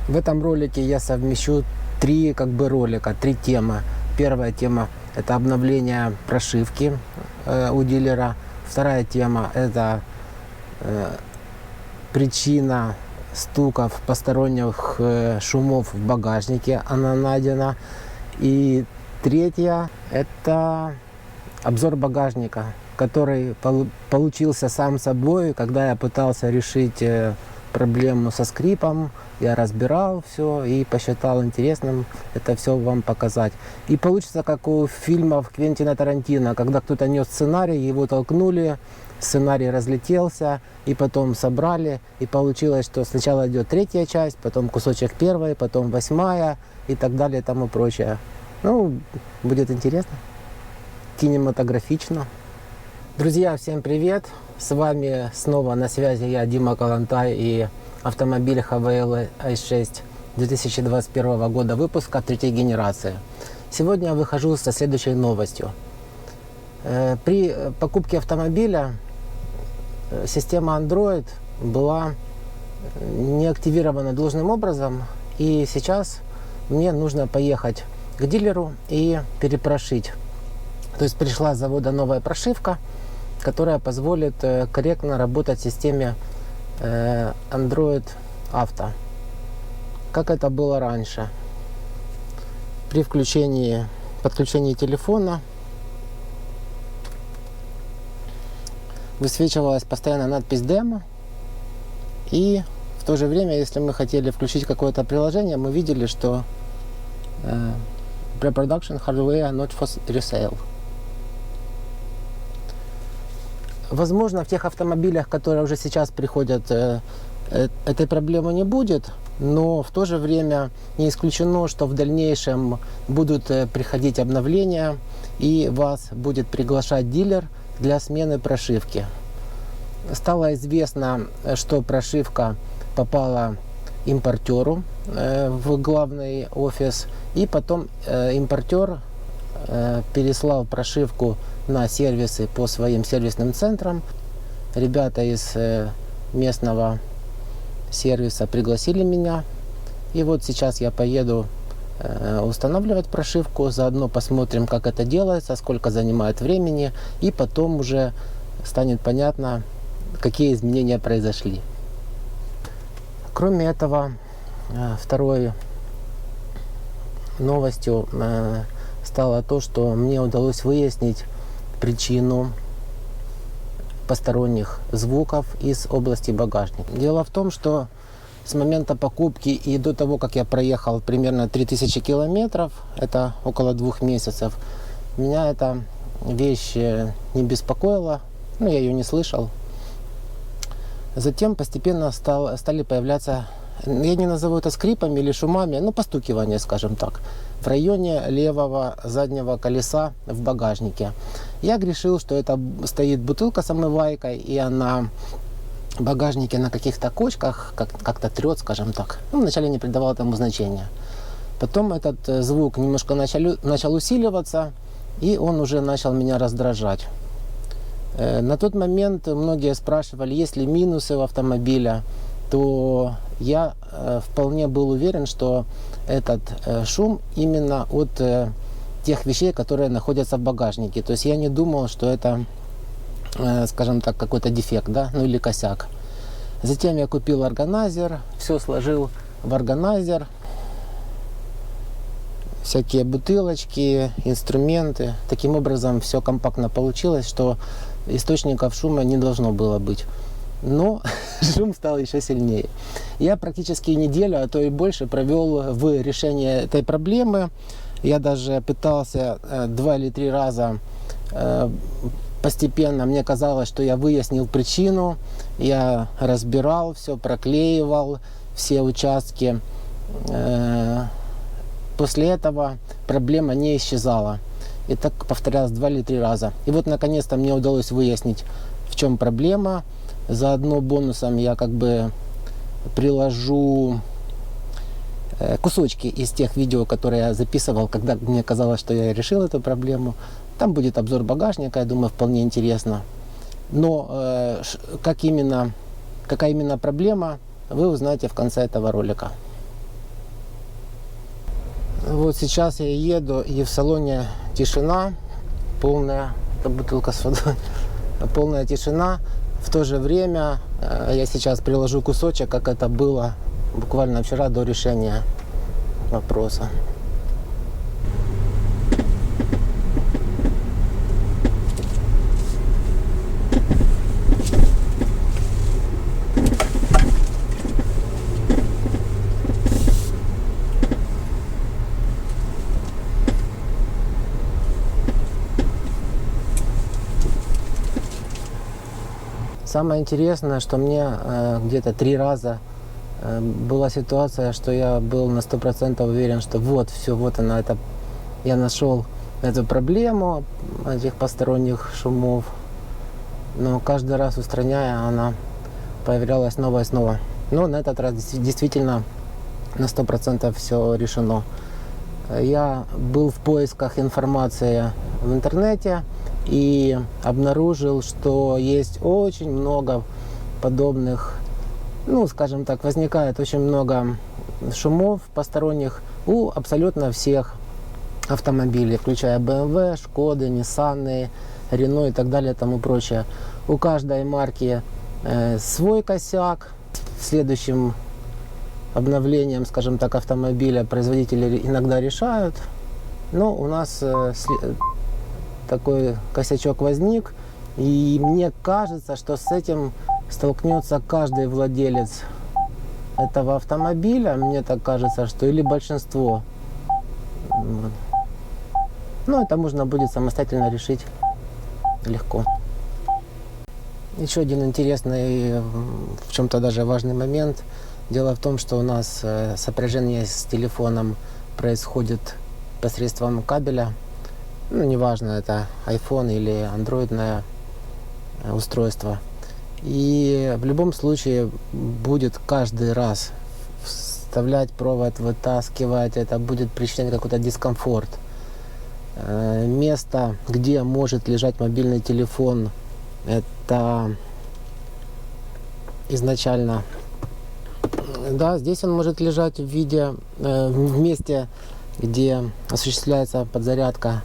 В этом ролике я совмещу три ролика, три темы. Первая тема – это обновление прошивки у дилера. Вторая тема – это причина стуков, посторонних шумов в багажнике, она найдена. И третья – это обзор багажника, который получился сам собой, когда я пытался решить проблему со скрипом. Я разбирал все и посчитал интересным это все вам показать. И получится, как у фильмов Квентина Тарантино, когда кто-то нес сценарий, его толкнули, сценарий разлетелся, и потом собрали, и получилось, что сначала идет третья часть, потом кусочек первой, потом 8 и так далее и тому прочее. Ну, будет интересно, кинематографично. Друзья, всем привет! С вами снова на связи я, Дима Калантай, и автомобиль HVL i6 2021 года выпуска третьей генерации. Сегодня я выхожу со следующей новостью. При покупке автомобиля система Android была не активирована должным образом, и сейчас мне нужно поехать к дилеру и перепрошить. То есть пришла с завода новая прошивка, которая позволит корректно работать в системе Android Auto, как это было раньше. При подключении телефона высвечивалась постоянно надпись «Демо», и в то же время, если мы хотели включить какое-то приложение, мы видели, что Pre-Production Hardware Not for Resale. Возможно, в тех автомобилях, которые уже сейчас приходят, этой проблемы не будет, но в то же время не исключено, что в дальнейшем будут приходить обновления, и вас будет приглашать дилер для смены прошивки. Стало известно, что прошивка попала импортеру в главный офис, и потом импортер переслал прошивку на сервисы по своим сервисным центрам. Ребята из местного сервиса пригласили меня, и вот сейчас я поеду устанавливать прошивку, заодно посмотрим, как это делается, сколько занимает времени, и потом уже станет понятно, какие изменения произошли. Кроме этого, второй новостью стало то, что мне удалось выяснить причину посторонних звуков из области багажника. Дело в том, что с момента покупки и до того, как я проехал примерно 3000 километров, это около 2 месяцев, меня эта вещь не беспокоила, я ее не слышал. Затем постепенно стали появляться, я не назову это скрипами или шумами, постукивание, скажем так, в районе левого заднего колеса в багажнике. Я решил, что это стоит бутылка с омывайкой, и она в багажнике на каких-то кочках как-то трет, скажем так. Вначале не придавал этому значения. Потом этот звук немножко начал усиливаться, и он уже начал меня раздражать. На тот момент многие спрашивали, есть ли минусы у автомобиля, то я вполне был уверен, что этот шум именно от тех вещей, которые находятся в багажнике. То есть я не думал, что это, скажем так, какой-то дефект, или косяк. Затем я купил органайзер, все сложил в органайзер, всякие бутылочки, инструменты. Таким образом все компактно получилось, что источников шума не должно было быть. Но шум стал еще сильнее. Я практически неделю, а то и больше провел в решении этой проблемы. Я даже пытался 2 или 3 раза постепенно. Мне казалось, что я выяснил причину. Я разбирал все, проклеивал все участки. После этого проблема не исчезала. И так повторялось 2 или 3 раза. И вот наконец-то мне удалось выяснить, в чем проблема. Заодно бонусом я приложу кусочки из тех видео, которые я записывал, когда мне казалось, что я решил эту проблему. Там будет обзор багажника, я думаю, вполне интересно. Но какая именно проблема, вы узнаете в конце этого ролика. Вот сейчас я еду, и в салоне тишина полная, это бутылка с водой, полная тишина. В то же время я сейчас приложу кусочек, как это было буквально вчера до решения вопроса. Самое интересное, что мне где-то 3 раза была ситуация, что я был на 100% уверен, что вот, все, вот она, это, я нашел эту проблему этих посторонних шумов. Но каждый раз устраняя, она появлялась снова и снова. Но на этот раз действительно на 100% все решено. Я был в поисках информации в интернете и обнаружил, что есть очень много подобных, ну, скажем так, возникает очень много шумов посторонних у абсолютно всех автомобилей, включая BMW, Шкоды, Ниссаны, Рено и так далее и тому прочее. У каждой марки свой косяк. Следующим обновлением, скажем так, автомобиля производители иногда решают. Но у нас такой косячок возник, и мне кажется, что с этим столкнется каждый владелец этого автомобиля. Мне так кажется, что или большинство. Ну, это можно будет самостоятельно решить легко. Еще один интересный, в чем-то даже важный момент. Дело в том, что у нас сопряжение с телефоном происходит посредством кабеля. Ну, неважно, это iPhone или андроидное устройство. И в любом случае будет каждый раз вставлять провод, вытаскивать. Это будет причинять какой-то дискомфорт. Место, где может лежать мобильный телефон, это изначально, да, здесь он может лежать в виде, в месте, где осуществляется подзарядка,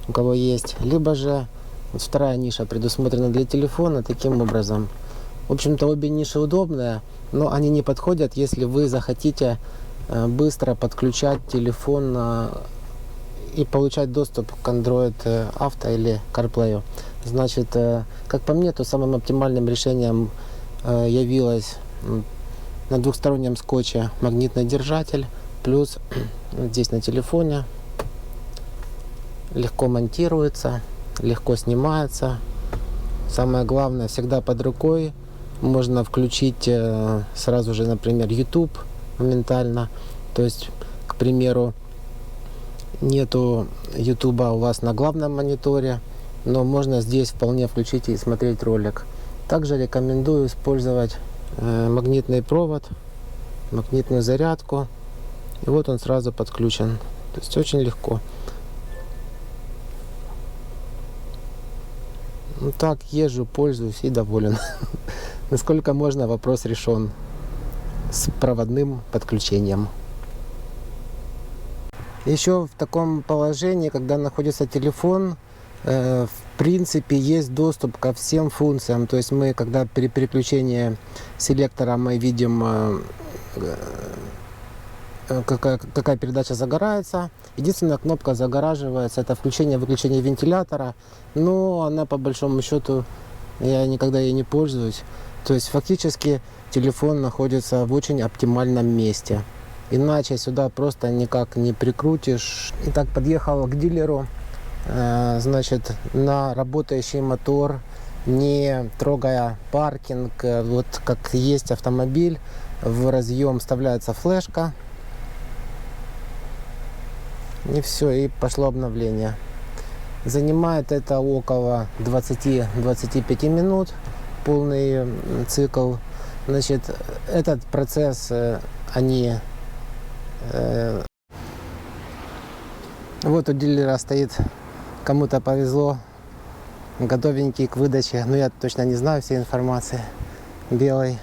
у кого есть, либо же вот вторая ниша предусмотрена для телефона таким образом. В общем-то, обе ниши удобные, но они не подходят, если вы захотите быстро подключать телефон и получать доступ к Android Auto или CarPlay. Значит, как по мне, то самым оптимальным решением явилось на двухстороннем скотче магнитный держатель, плюс здесь на телефоне легко монтируется, легко снимается. Самое главное, всегда под рукой. Можно включить сразу же, например, YouTube моментально. То есть, к примеру, нету YouTube у вас на главном мониторе, но можно здесь вполне включить и смотреть ролик. Также рекомендую использовать магнитный провод, магнитную зарядку. И вот он сразу подключен. То есть очень легко. Ну, так езжу, пользуюсь и доволен. Насколько можно, вопрос решен с проводным подключением. Еще в таком положении, когда находится телефон, в принципе есть доступ ко всем функциям. То есть мы, когда при переключении селектора мы видим, какая передача загорается. Единственная кнопка загораживается, это включение-выключение вентилятора, но она по большому счету, я никогда ей не пользуюсь. То есть фактически телефон находится в очень оптимальном месте. Иначе сюда просто никак не прикрутишь. Итак, подъехал к дилеру, значит, на работающий мотор, не трогая паркинг, вот как есть автомобиль, в разъем вставляется флешка. И все, и пошло обновление. Занимает это около 20-25 минут, полный цикл. Значит, этот процесс они... Вот у дилера стоит, кому-то повезло, готовенький к выдаче. Но я точно не знаю всей информации. Белый.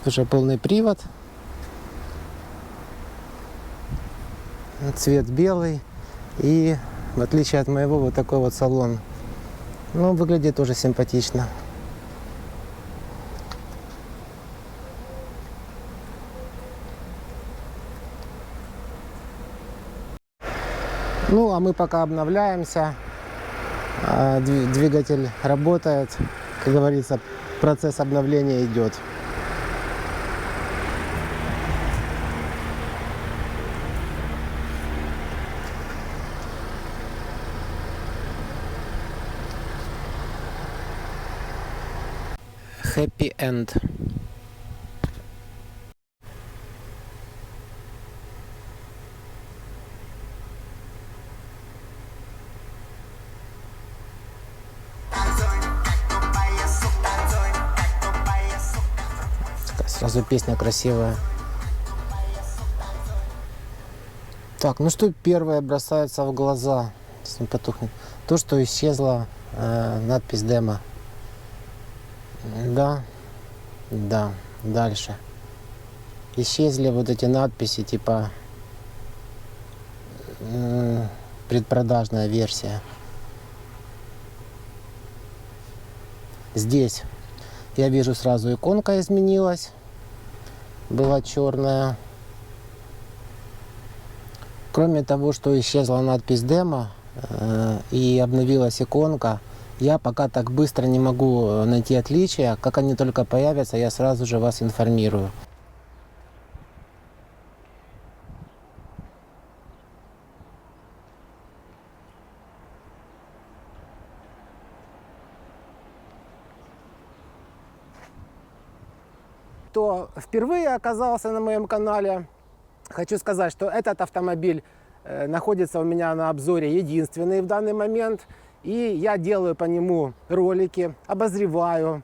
Уже полный привод. Цвет белый. И в отличие от моего, вот такой вот салон. Ну, выглядит тоже симпатично. Ну, а мы пока обновляемся. Двигатель работает. Как говорится, процесс обновления идет. Happy End. Сразу песня красивая. Так, ну что первое бросается в глаза, если не потухнет? То, что исчезла надпись демо. Да, да, дальше. Исчезли вот эти надписи, типа предпродажная версия. Здесь я вижу сразу иконка изменилась. Была черная. Кроме того, что исчезла надпись демо и обновилась иконка, я пока так быстро не могу найти отличия. Как они только появятся, я сразу же вас информирую. Кто впервые оказался на моем канале, хочу сказать, что этот автомобиль находится у меня на обзоре единственный в данный момент. И я делаю по нему ролики, обозреваю,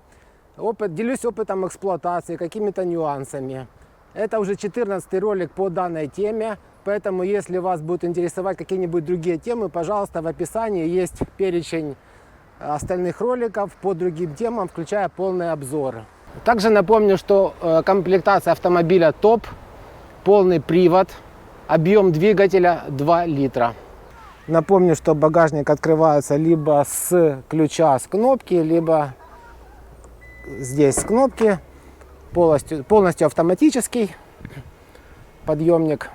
делюсь опытом эксплуатации, какими-то нюансами. Это уже 14-й ролик по данной теме, поэтому если вас будут интересовать какие-нибудь другие темы, пожалуйста, в описании есть перечень остальных роликов по другим темам, включая полный обзор. Также напомню, что комплектация автомобиля топ, полный привод, объем двигателя 2 литра. Напомню, что багажник открывается либо с ключа, с кнопки, либо здесь с кнопки. Полностью автоматический подъемник.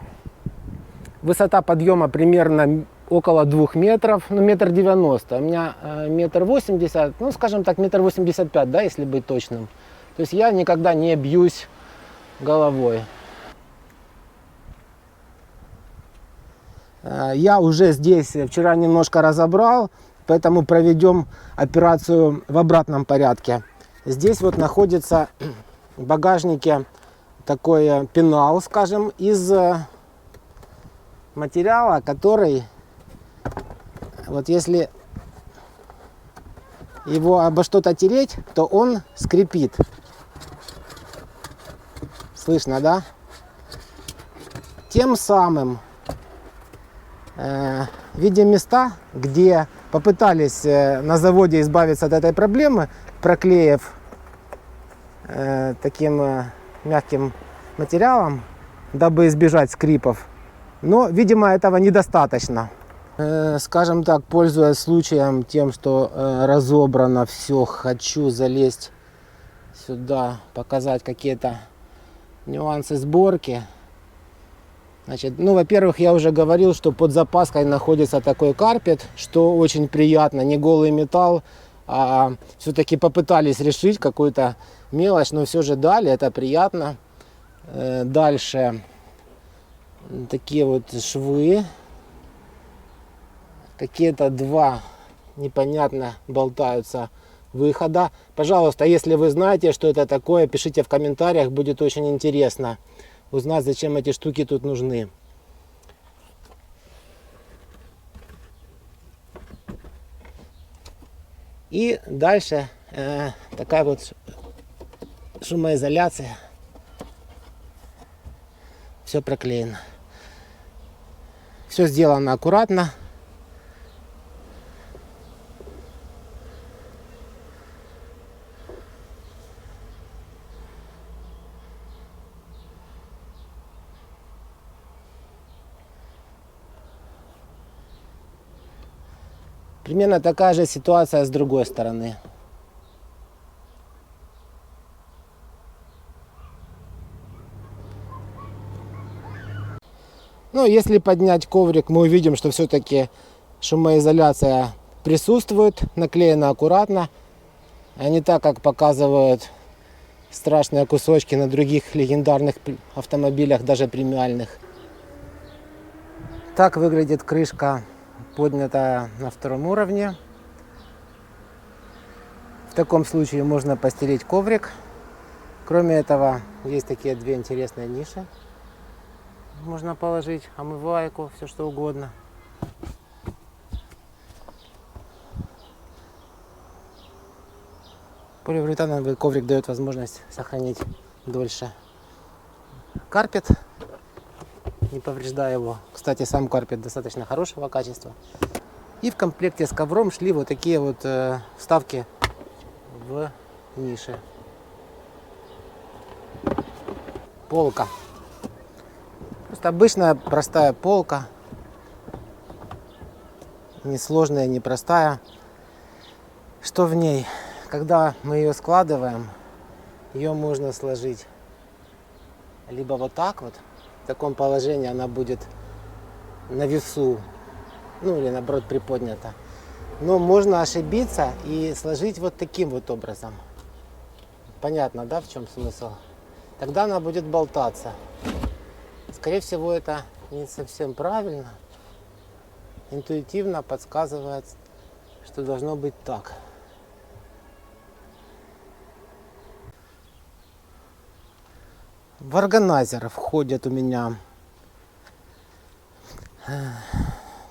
Высота подъема примерно около 2 метров, ну 1,90 м. У меня 1,80 м, ну скажем так 1,85 м, да, если быть точным. То есть я никогда не бьюсь головой. Я уже здесь вчера немножко разобрал, поэтому проведем операцию в обратном порядке. Здесь вот находится в багажнике такой пенал, скажем, из материала, который, вот если его обо что-то тереть, то он скрипит. Слышно, да? Тем самым видим места, где попытались на заводе избавиться от этой проблемы, проклеив таким мягким материалом, дабы избежать скрипов. Но, видимо, этого недостаточно. Скажем так, пользуясь случаем тем, что разобрано все, хочу залезть сюда, показать какие-то нюансы сборки. Значит, ну, во-первых, я уже говорил, что под запаской находится такой карпет, что очень приятно, не голый металл, а все-таки попытались решить какую-то мелочь, но все же дали, это приятно. Дальше такие вот швы, какие-то два непонятно болтаются выхода. Пожалуйста, если вы знаете, что это такое, пишите в комментариях, будет очень интересно узнать, зачем эти штуки тут нужны. И дальше такая вот шумоизоляция. Все проклеено. Все сделано аккуратно. Примерно такая же ситуация с другой стороны. Ну, если поднять коврик, мы увидим, что все-таки шумоизоляция присутствует, наклеена аккуратно, а не так, как показывают страшные кусочки на других легендарных автомобилях, даже премиальных. Так выглядит крышка, поднятая на втором уровне. В таком случае можно постелить коврик. Кроме этого, есть такие две интересные ниши. Можно положить омывайку, все что угодно. Полиуретановый коврик дает возможность сохранить дольше карпет, не повреждая его. Кстати, сам карпет достаточно хорошего качества. И в комплекте с ковром шли вот такие вот вставки в нише. Полка. Просто обычная простая полка. Несложная, непростая. Что в ней? Когда мы ее складываем, ее можно сложить либо вот так вот. В таком положении она будет на весу, ну или наоборот приподнята. Но можно ошибиться и сложить вот таким вот образом. Понятно, да, в чем смысл? Тогда она будет болтаться. Скорее всего, это не совсем правильно. Интуитивно подсказывает, что должно быть так. В органайзер входят у меня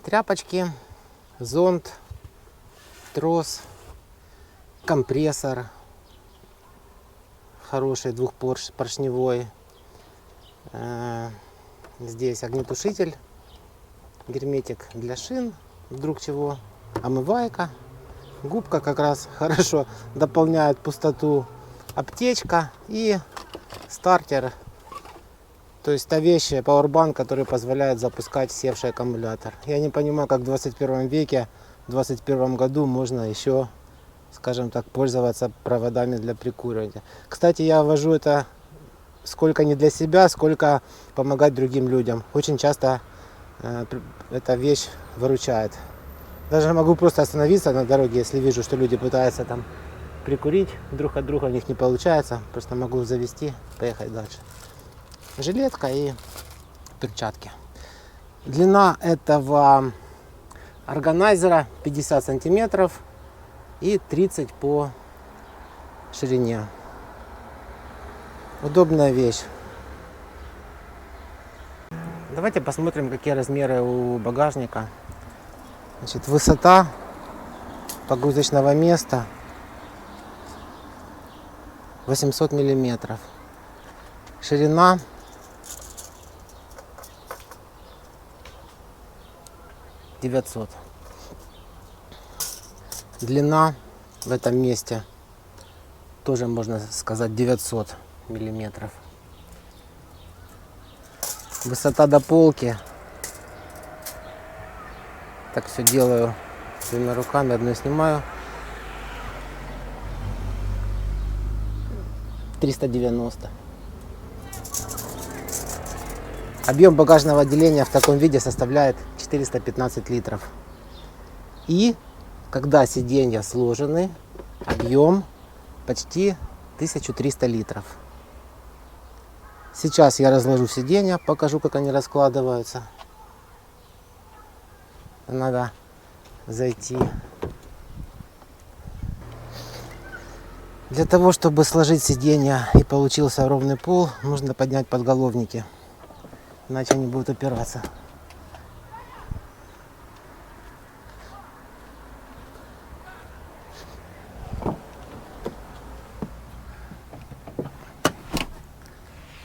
тряпочки, зонт, трос, компрессор хороший двухпоршневой. Здесь огнетушитель, герметик для шин, вдруг чего, омывайка, губка как раз хорошо дополняет пустоту, аптечка и стартер, то есть та вещь, пауэрбанк, который позволяет запускать севший аккумулятор. Я не понимаю, как в 21 веке, в 21 году можно еще, скажем так, пользоваться проводами для прикуривания. Кстати, я вожу это сколько не для себя, сколько помогать другим людям. Очень часто эта вещь выручает. Даже могу просто остановиться на дороге, если вижу, что люди пытаются там прикурить друг от друга, у них не получается. Просто могу завести, поехать дальше. Жилетка и перчатки. Длина этого органайзера 50 сантиметров и 30 по ширине. Удобная вещь. Давайте посмотрим, какие размеры у багажника. Значит, высота погрузочного места 800 миллиметров. Ширина 900. Длина в этом месте тоже можно сказать 900 миллиметров. Высота до полки. Так все делаю своими руками, одну снимаю. 390. Объем багажного отделения в таком виде составляет 415 литров. И когда сиденья сложены, объем почти 1300 литров. Сейчас я разложу сиденья, покажу, как они раскладываются. Надо зайти. Для того, чтобы сложить сиденья и получился ровный пол, нужно поднять подголовники. Иначе они будут упираться.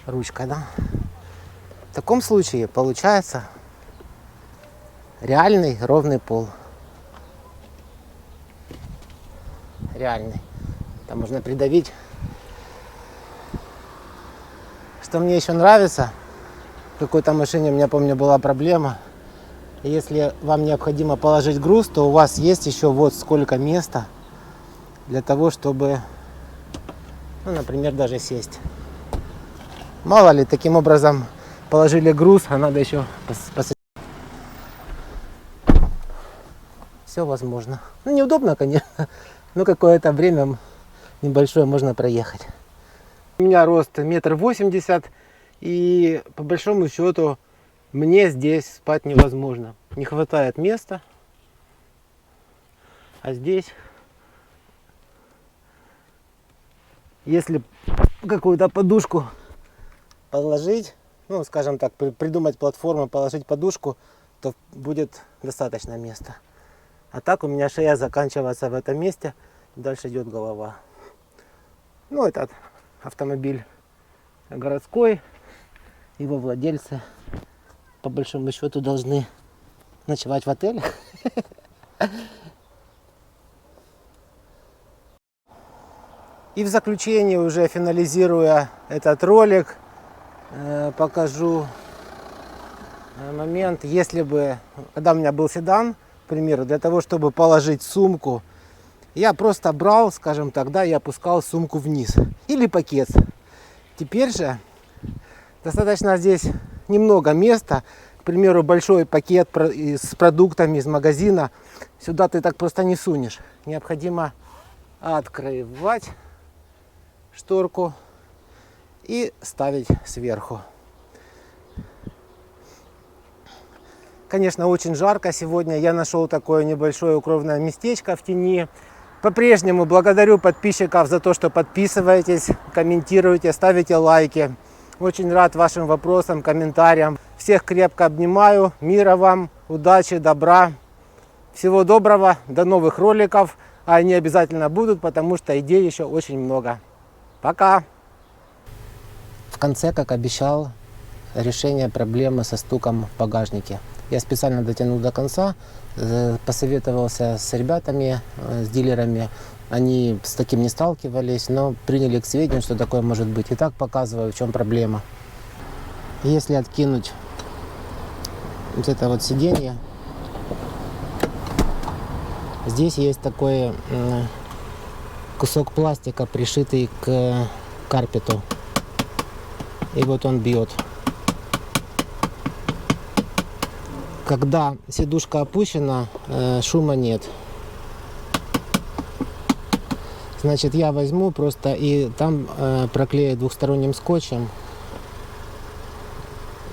Ручка, да? В таком случае получается реальный ровный пол. Реальный. Там можно придавить. Что мне еще нравится, в какой-то машине у меня, помню, была проблема. Если вам необходимо положить груз, то у вас есть еще вот сколько места для того, чтобы, ну, например, даже сесть. Мало ли, таким образом положили груз, а надо еще посадить. Все возможно. Ну, неудобно, конечно, но какое-то время небольшое можно проехать. У меня рост 1,80 м, и по большому счету мне здесь спать невозможно. Не хватает места. А здесь, если какую-то подушку положить, ну, скажем так, придумать платформу, положить подушку, то будет достаточно места. А так у меня шея заканчивается в этом месте, дальше идет голова. Ну, этот автомобиль городской, его владельцы по большому счету должны ночевать в отеле. И в заключение, уже финализируя этот ролик, покажу момент, если бы, когда у меня был седан, к примеру, для того, чтобы положить сумку, я просто брал, скажем так, да, и опускал сумку вниз. Или пакет. Теперь же достаточно здесь немного места. К примеру, большой пакет с продуктами из магазина. Сюда ты так просто не сунешь. Необходимо открывать шторку и ставить сверху. Конечно, очень жарко сегодня. Я нашел такое небольшое укромное местечко в тени. По-прежнему благодарю подписчиков за то, что подписываетесь, комментируете, ставите лайки. Очень рад вашим вопросам, комментариям. Всех крепко обнимаю. Мира вам, удачи, добра. Всего доброго. До новых роликов. А они обязательно будут, потому что идей еще очень много. Пока! В конце, как обещал, решение проблемы со стуком в багажнике. Я специально дотянул до конца, посоветовался с ребятами, с дилерами. Они с таким не сталкивались, но приняли к сведению, что такое может быть. Итак, показываю, в чем проблема. Если откинуть вот это вот сиденье, здесь есть такой кусок пластика, пришитый к карпету. И вот он бьет. Когда сидушка опущена, шума нет. Значит, я возьму просто и там проклею двухсторонним скотчем,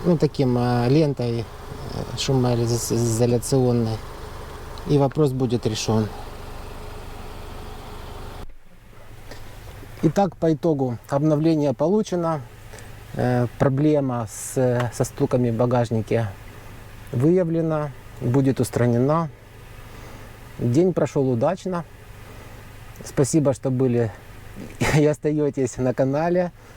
ну, таким лентой шумоизоляционной, и вопрос будет решен. Итак, по итогу обновление получено. Проблема со стуками в багажнике выявлена, будет устранена. День прошел удачно. Спасибо, что были и остаетесь на канале.